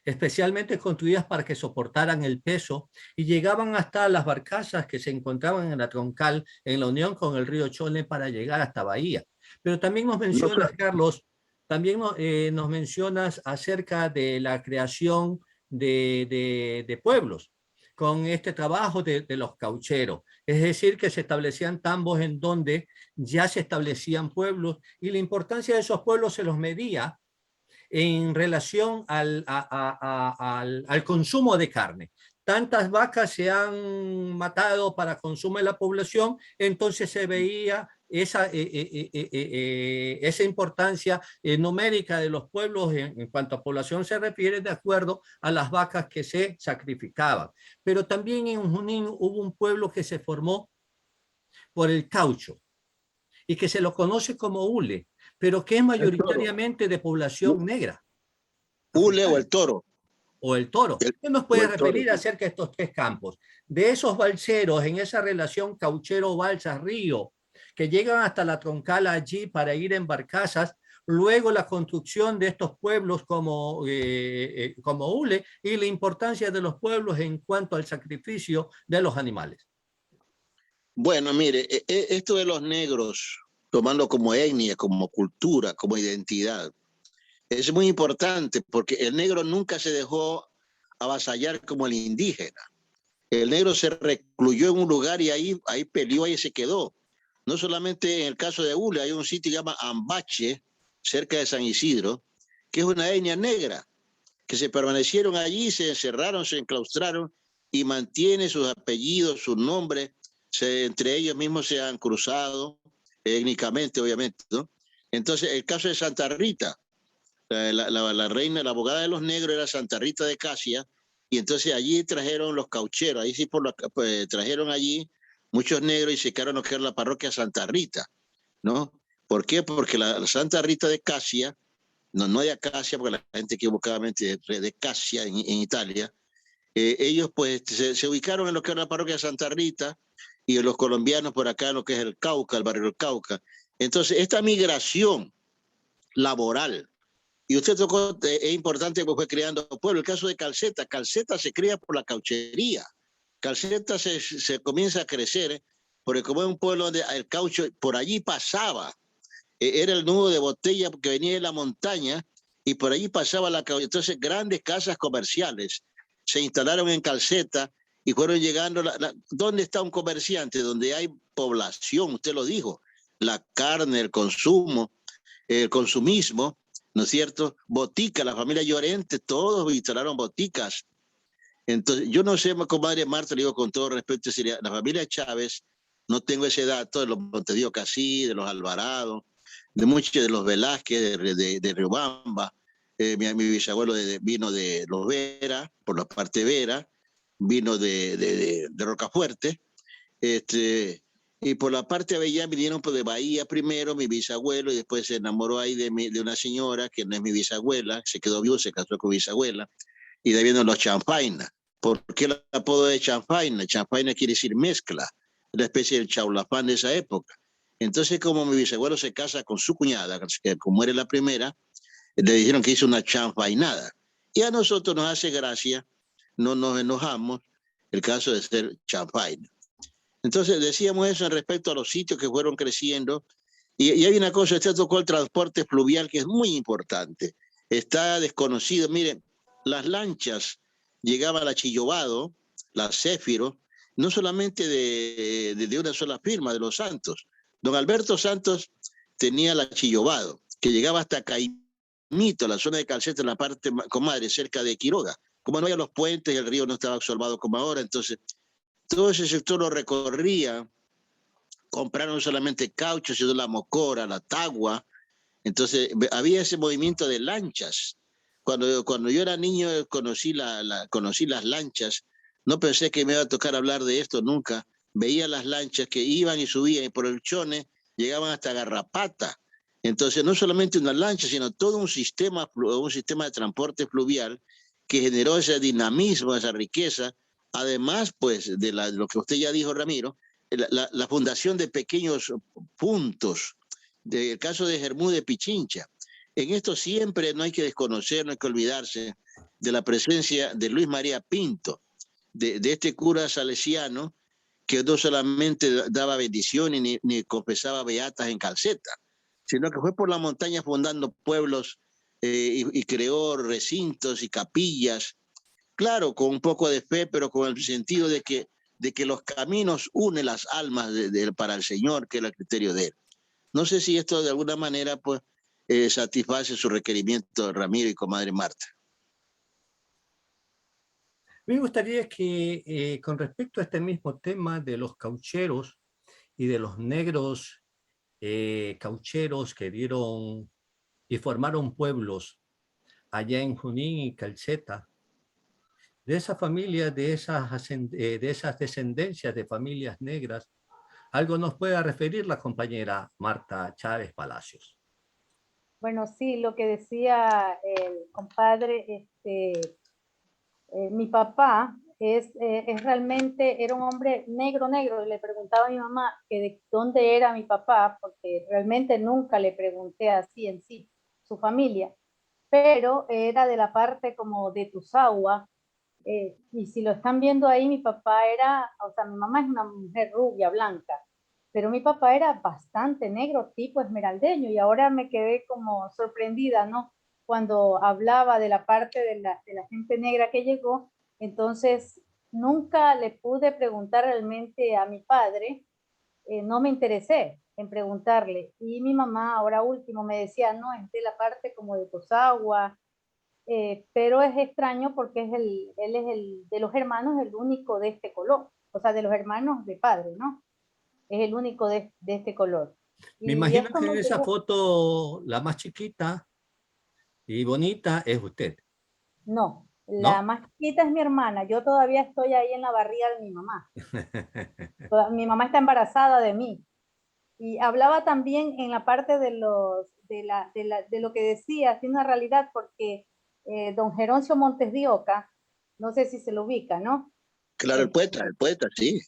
A: especialmente construidas para que soportaran el peso y llegaban hasta las barcazas que se encontraban en la troncal en la unión con el río Chone para llegar hasta Bahía. Pero también nos
C: No,
A: mencionas, Carlos, también nos mencionas acerca de la creación de pueblos con este trabajo de los caucheros. Es decir, que se establecían tambos en donde ya se establecían pueblos y la importancia de esos pueblos se los medía en relación al consumo de carne. Tantas vacas se han matado para consumo de la población, entonces se veía esa importancia numérica de los pueblos en cuanto a población se refiere de acuerdo a las vacas que se sacrificaban. Pero también en Junín hubo un pueblo que se formó por el caucho y que se lo conoce como hule, pero que es mayoritariamente de población negra.
C: hule o
A: Africana,
C: el toro.
A: o el toro. ¿Qué nos
C: O
A: puede
C: el toro.
A: referir acerca de estos tres campos? De esos balseros, en esa relación cauchero-balsas-río, que llegan hasta la troncala allí para ir en barcazas, luego la construcción de estos pueblos como hule y la importancia de los pueblos en cuanto al sacrificio de los animales.
C: Bueno, mire, esto de los negros, tomando como etnia, como cultura, como identidad, es muy importante porque el negro nunca se dejó avasallar como el indígena. El negro se recluyó en un lugar y ahí peleó, ahí se quedó. No solamente en el caso de Hule, hay un sitio que se llama Ambache, cerca de San Isidro, que es una etnia negra, que se permanecieron allí, se encerraron, se enclaustraron y mantiene sus apellidos, sus nombres, entre ellos mismos se han cruzado, étnicamente obviamente, ¿no? Entonces, el caso de Santa Rita, la reina, la abogada de los negros era Santa Rita de Casia, y entonces allí trajeron los caucheros, ahí sí pues, trajeron allí muchos negros y se quedaron lo que era la parroquia Santa Rita, ¿no? ¿Por qué? Porque la Santa Rita de Casia, no de Acacia, porque la gente equivocadamente de Casia en Italia, ellos pues se ubicaron en lo que era la parroquia Santa Rita y los colombianos por acá en lo que es el Cauca, el barrio del Cauca. Entonces, esta migración laboral, y usted tocó, es importante porque fue creando pueblo. El caso de Calceta, Calceta se crea por la cauchería. Calceta se comienza a crecer porque como es un pueblo donde el caucho por allí pasaba, era el nudo de botella que venía de la montaña y por allí pasaba la caucho. Entonces grandes casas comerciales se instalaron en Calceta y fueron llegando. ¿Dónde está un comerciante? Donde hay población, usted lo dijo, la carne, el consumo, el consumismo, ¿no es cierto? Botica, la familia Llorente, todos instalaron boticas. Entonces, yo no sé, comadre Marta, le digo con todo respeto, sería la familia Chávez, no tengo ese dato de los Montedio Casí, de los Alvarado, de muchos de los Velázquez, de Riobamba. Mi bisabuelo vino de los Vera, por la parte Vera, vino de Rocafuerte, y por la parte de Avellán vinieron pues, de Bahía primero, mi bisabuelo, y después se enamoró ahí de una señora que no es mi bisabuela, se quedó viuda, se casó con mi bisabuela, y de ahí vienen los Champaina. ¿Por qué el apodo de Champaina? Champaina quiere decir mezcla, una especie del chaulafán de esa época. Entonces, como mi bisabuelo se casa con su cuñada, que como era la primera, le dijeron que hizo una champainada. Y a nosotros nos hace gracia, no nos enojamos, el caso de ser Champaina. Entonces decíamos eso en respecto a los sitios que fueron creciendo. Y hay una cosa, usted tocó el transporte fluvial que es muy importante. Está desconocido. Miren, las lanchas llegaban a Chillobado, la Céfiro, no solamente de una sola firma, de los Santos. Don Alberto Santos tenía la Chillobado, que llegaba hasta Caimito, la zona de Calceta, en la parte comadre, cerca de Quiroga. Como no había los puentes, el río no estaba absorbado como ahora, entonces todo ese sector lo recorría, compraron no solamente caucho, sino la mocora, la tagua. Entonces había ese movimiento de lanchas. Cuando yo era niño conocí las lanchas. No pensé que me iba a tocar hablar de esto nunca. Veía las lanchas que iban y subían y por el Chone llegaban hasta Garrapata. Entonces no solamente una lancha, sino todo un sistema de transporte fluvial que generó ese dinamismo, esa riqueza. Además, pues, de lo que usted ya dijo, Ramiro, la fundación de pequeños puntos, del caso de Germú de Pichincha. En esto siempre no hay que desconocer, no hay que olvidarse de la presencia de Luis María Pinto, de este cura salesiano que no solamente daba bendiciones ni confesaba beatas en calceta, sino que fue por la montaña fundando pueblos y creó recintos y capillas, claro, con un poco de fe, pero con el sentido de que los caminos unen las almas para el Señor, que era el criterio de él. No sé si esto de alguna manera pues, satisface su requerimiento, Ramiro y comadre Marta.
A: Me gustaría que con respecto a este mismo tema de los caucheros y de los negros caucheros que dieron y formaron pueblos allá en Junín y Calceta, de esa familia, de esas descendencias de familias negras, algo nos puede referir la compañera Marta Chávez Palacios.
B: Bueno, sí, lo que decía el compadre, mi papá es realmente, era un hombre negro, negro. Le preguntaba a mi mamá que de dónde era mi papá, porque realmente nunca le pregunté así en sí, su familia, pero era de la parte como de Tuzagua. Y si lo están viendo ahí, mi papá era, o sea, mi mamá es una mujer rubia, blanca, pero mi papá era bastante negro, tipo esmeraldeño, y ahora me quedé como sorprendida, ¿no? Cuando hablaba de la parte de la gente negra que llegó, entonces nunca le pude preguntar realmente a mi padre, no me interesé en preguntarle, y mi mamá ahora último me decía, no, es de la parte como de Tosagua, pero es extraño porque él es el de los hermanos, el único de este color, o sea, de los hermanos de padre, ¿no? Es el único de este color.
A: Me
B: Y
A: imagino
B: esto
A: que en
B: me
A: esa
B: llevó,
A: foto, la más chiquita y bonita es usted,
B: no, la
A: ¿no?
B: más chiquita es mi hermana, yo todavía estoy ahí en la barriga de mi mamá. Mi mamá está embarazada de mí. Y hablaba también en la parte de, de lo que decía, tiene una realidad, porque don Geroncio Montes de Oca, no sé si se lo ubica, ¿no?
C: Claro,
B: El,
C: el poeta, sí.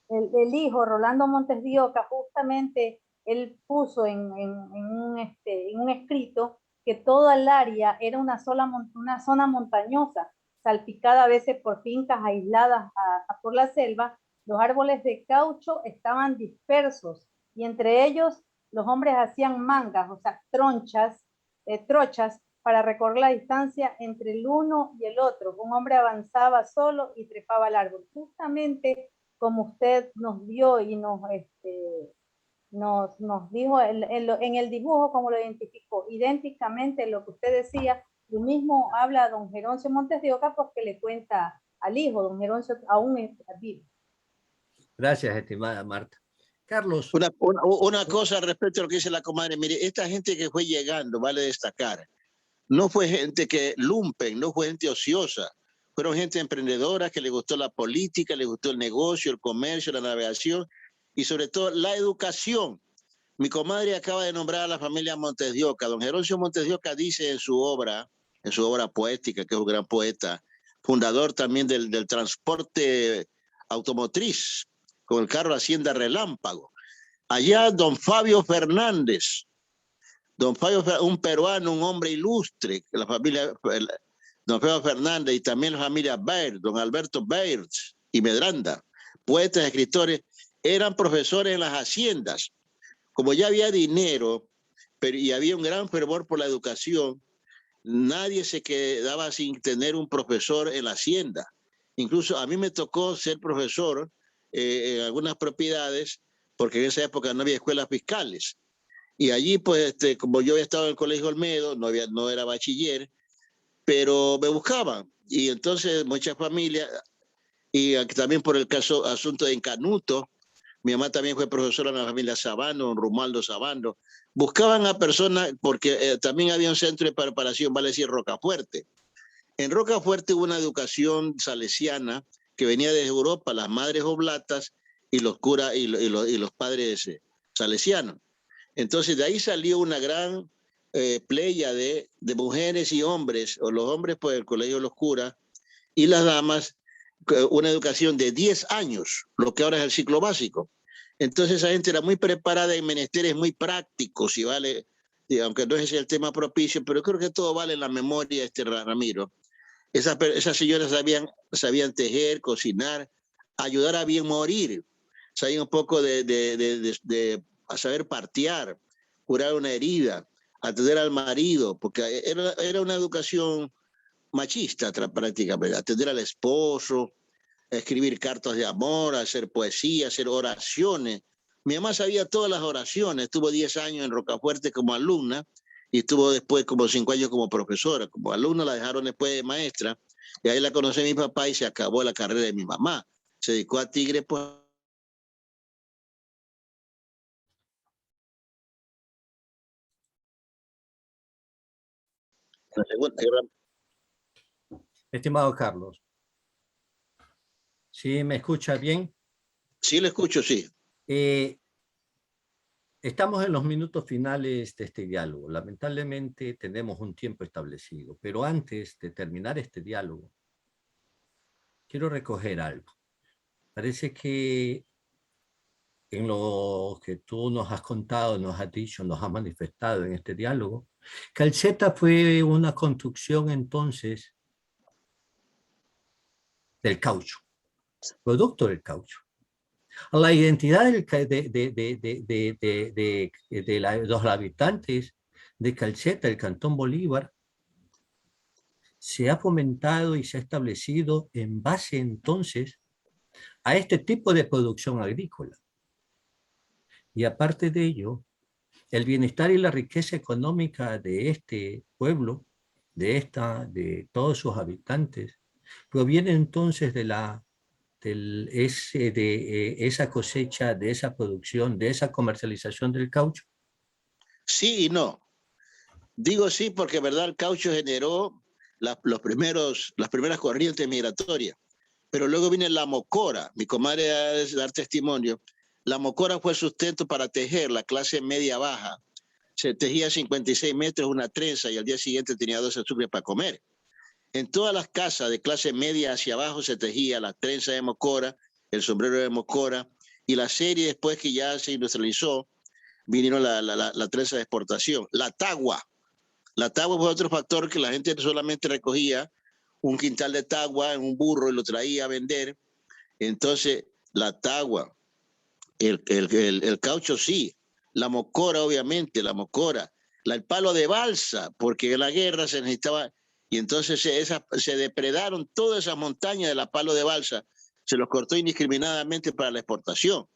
B: el hijo, Rolando Montes de Oca, justamente él puso en un escrito que toda el área era una zona montañosa, salpicada a veces por fincas aisladas por la selva. Los árboles de caucho estaban dispersos y entre ellos los hombres hacían mangas, o sea, trochas, para recorrer la distancia entre el uno y el otro. Un hombre avanzaba solo y trepaba al árbol. Justamente como usted nos vio y nos dijo en el dibujo, como lo identificó, idénticamente lo que usted decía, lo mismo habla don Geroncio Montes de Oca porque le cuenta al hijo, don Geroncio aún es vivo.
A: Gracias, estimada Marta. Carlos.
C: Una cosa respecto a lo que dice la comadre, mire, esta gente que fue llegando, vale destacar, no fue gente que lumpen, no fue gente ociosa, fueron gente emprendedora que le gustó la política, le gustó el negocio, el comercio, la navegación y sobre todo la educación. Mi comadre acaba de nombrar a la familia Montes de Oca. Don Geroncio Montes de Oca dice en su obra poética, que es un gran poeta, fundador también del transporte automotriz, con el carro Hacienda Relámpago. Allá don Fabio Fernández, un peruano, un hombre ilustre, la familia, don Fabio Fernández y también la familia Baird, don Alberto Baird y Medranda, poetas, escritores, eran profesores en las haciendas. Como ya había dinero y había un gran fervor por la educación, nadie se quedaba sin tener un profesor en la hacienda. Incluso a mí me tocó ser profesor en algunas propiedades, porque en esa época no había escuelas fiscales. Y allí, pues, como yo había estado en el Colegio Olmedo, no era bachiller, pero me buscaban. Y entonces muchas familias, y también por el asunto de Encanuto, mi mamá también fue profesora en la familia Sabano, en Romualdo Sabano, buscaban a personas, porque también había un centro de preparación, vale decir, Rocafuerte. En Rocafuerte hubo una educación salesiana que venía desde Europa, las madres oblatas y los curas y los padres salesianos. Entonces de ahí salió una gran playa de mujeres y hombres, o los hombres pues el colegio de los curas, y las damas una educación de 10 años, lo que ahora es el ciclo básico. Entonces esa gente era muy preparada en menesteres muy prácticos, y vale, y aunque no es el tema propicio, pero creo que todo vale en la memoria, Ramiro. Esas señoras sabían tejer, cocinar, ayudar a bien morir, sabían un poco a saber partear, curar una herida, atender al marido, porque era una educación machista prácticamente, atender al esposo, escribir cartas de amor, hacer poesía, hacer oraciones. Mi mamá sabía todas las oraciones, estuvo 10 años en Rocafuerte como alumna y estuvo después como 5 años como profesora. Como alumna la dejaron después de maestra y ahí la conocí mi papá y se acabó la carrera de mi mamá. Se dedicó a Tigre, pues. La segunda guerra.
A: Estimado Carlos, ¿sí me escucha bien?
C: Sí, le escucho, sí.
A: Estamos en los minutos finales de este diálogo. Lamentablemente tenemos un tiempo establecido, pero antes de terminar este diálogo, quiero recoger algo. Parece que en lo que tú nos has contado, nos has dicho, nos has manifestado en este diálogo, Calceta fue una construcción entonces del caucho, producto del caucho. La identidad de los habitantes de Calceta, el Cantón Bolívar, se ha fomentado y se ha establecido en base entonces a este tipo de producción agrícola. Y aparte de ello, el bienestar y la riqueza económica de este pueblo, de todos sus habitantes, proviene entonces de esa cosecha, de esa producción, de esa comercialización del caucho.
C: Sí y no. Digo sí porque, verdad, el caucho generó las primeras corrientes migratorias. Pero luego viene la mocora. Mi comadre ha de dar testimonio. La mocora fue el sustento para tejer la clase media-baja. Se tejía 56 metros una trenza y al día siguiente tenía 12 sucres para comer. En todas las casas de clase media hacia abajo se tejía la trenza de mocora, el sombrero de mocora, y la serie después que ya se industrializó, vinieron la trenza de exportación. La tagua. La tagua fue otro factor que la gente solamente recogía un quintal de tagua en un burro y lo traía a vender. Entonces, la tagua, el caucho sí, la mocora obviamente, la mocora, el palo de balsa, porque en la guerra se necesitaba, y entonces se depredaron todas esas montañas de la palo de balsa, se los cortó indiscriminadamente para la exportación.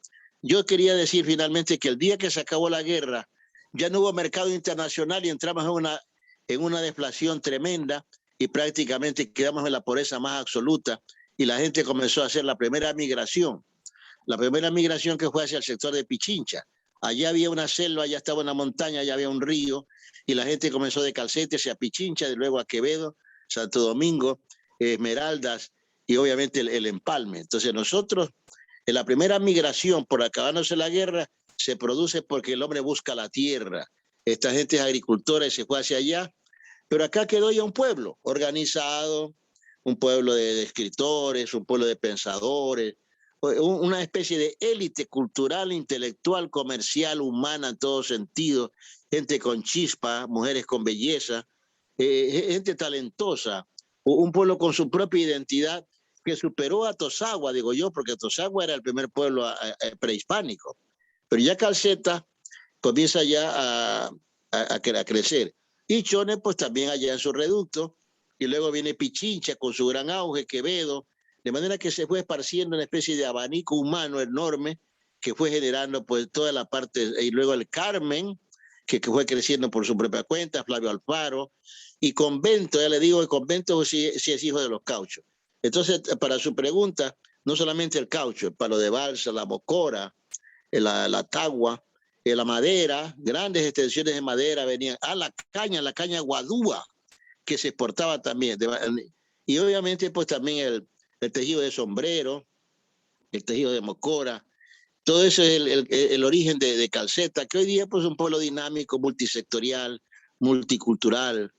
C: Yo quería decir finalmente que el día que se acabó la guerra, ya no hubo mercado internacional y entramos en una deflación tremenda y prácticamente quedamos en la pobreza más absoluta y la gente comenzó a hacer la primera migración que fue hacia el sector de Pichincha. Allá había una selva, allá estaba una montaña, allá había un río, y la gente comenzó de Calcete hacia Pichincha, de luego a Quevedo, Santo Domingo, Esmeraldas, y obviamente el empalme. Entonces nosotros, en la primera migración por acabándose la guerra, se produce porque el hombre busca la tierra. Esta gente es agricultora y se fue hacia allá, pero acá quedó ya un pueblo organizado, un pueblo de escritores, un pueblo de pensadores, una especie de élite cultural, intelectual, comercial, humana en todo sentido, gente con chispa, mujeres con belleza, gente talentosa, un pueblo con su propia identidad que superó a Tosagua, digo yo, porque Tosagua era el primer pueblo prehispánico. Pero ya Calceta comienza ya a crecer. Y Chone, pues también allá en su reducto, y luego viene Pichincha con su gran auge, Quevedo, de manera que se fue esparciendo una especie de abanico humano enorme que fue generando pues toda la parte, y luego el Carmen, que fue creciendo por su propia cuenta, Flavio Alfaro, y Convento, ya le digo, el Convento sí es hijo de los cauchos. Entonces, para su pregunta, no solamente el caucho, el palo de balsa, la mocora, la tagua, la madera, grandes extensiones de madera venían a la caña guadúa, que se exportaba también. Y obviamente pues también el tejido de sombrero, el tejido de mocora, todo eso es el origen de Calceta, que hoy día pues es un pueblo dinámico, multisectorial, multicultural,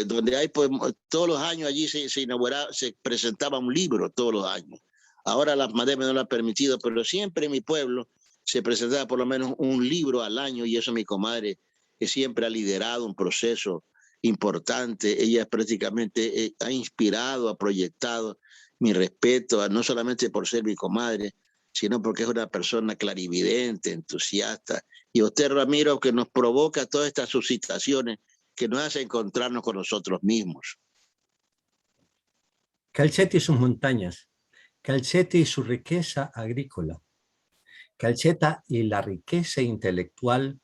C: donde hay pues todos los años allí se presentaba un libro todos los años. Ahora la pandemia no lo ha permitido, pero siempre en mi pueblo se presentaba por lo menos un libro al año y eso mi comadre que siempre ha liderado un proceso importante. Ella prácticamente ha inspirado, ha proyectado mi respeto, no solamente por ser mi comadre, sino porque es una persona clarividente, entusiasta. Y usted, Ramiro, que nos provoca todas estas suscitaciones que nos hace encontrarnos con nosotros mismos.
A: Calceta y sus montañas, Calceta y su riqueza agrícola, Calceta y la riqueza intelectual,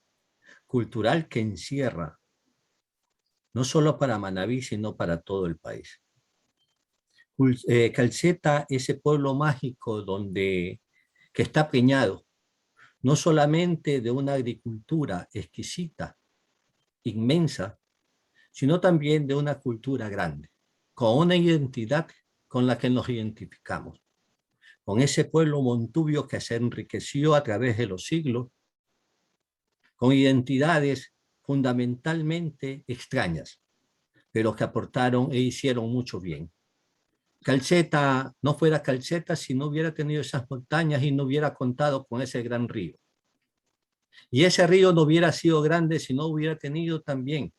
A: cultural que encierra, no solo para Manabí, sino para todo el país. Calceta, ese pueblo mágico que está preñado no solamente de una agricultura exquisita, inmensa, sino también de una cultura grande, con una identidad con la que nos identificamos, con ese pueblo montubio que se enriqueció a través de los siglos, con identidades fundamentalmente extrañas, pero que aportaron e hicieron mucho bien. Calceta no fuera Calceta si no hubiera tenido esas montañas y no hubiera contado con ese gran río. Y ese río no hubiera sido grande si no hubiera tenido también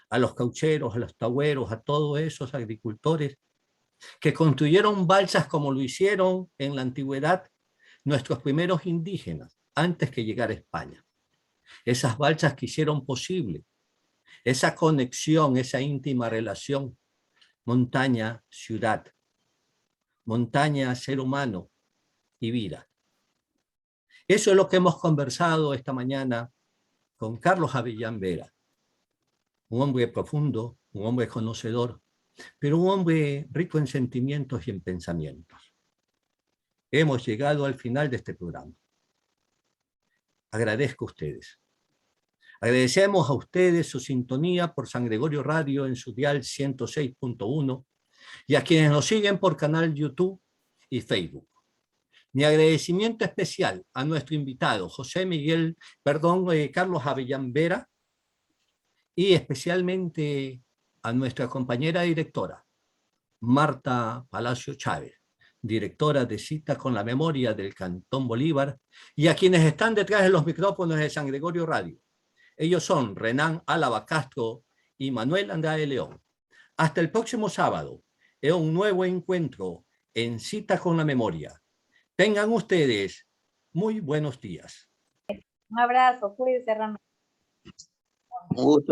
A: a los caucheros, a los tagüeros, a todos esos agricultores que construyeron balsas como lo hicieron en la antigüedad nuestros primeros indígenas antes que llegara a España. Esas balsas que hicieron posible esa conexión, esa íntima relación montaña-ciudad, montaña-ser humano y vida. Eso es lo que hemos conversado esta mañana con Carlos Avellán Vera, un hombre profundo, un hombre conocedor, pero un hombre rico en sentimientos y en pensamientos. Hemos llegado al final de este programa. Agradezco a ustedes. Agradecemos a ustedes su sintonía por San Gregorio Radio en su dial 106.1 y a quienes nos siguen por canal YouTube y Facebook. Mi agradecimiento especial a nuestro invitado, Carlos Avellán Vera, y especialmente a nuestra compañera directora, Marta Palacio Chávez, directora de Cita con la Memoria del Cantón Bolívar, y a quienes están detrás de los micrófonos de San Gregorio Radio. Ellos son Renan Álava Castro y Manuel Andrade León. Hasta el próximo sábado, en un nuevo encuentro en Cita con la Memoria. Tengan ustedes muy buenos días.
B: Un abrazo, cuídense, Ramiro.
C: Un gusto.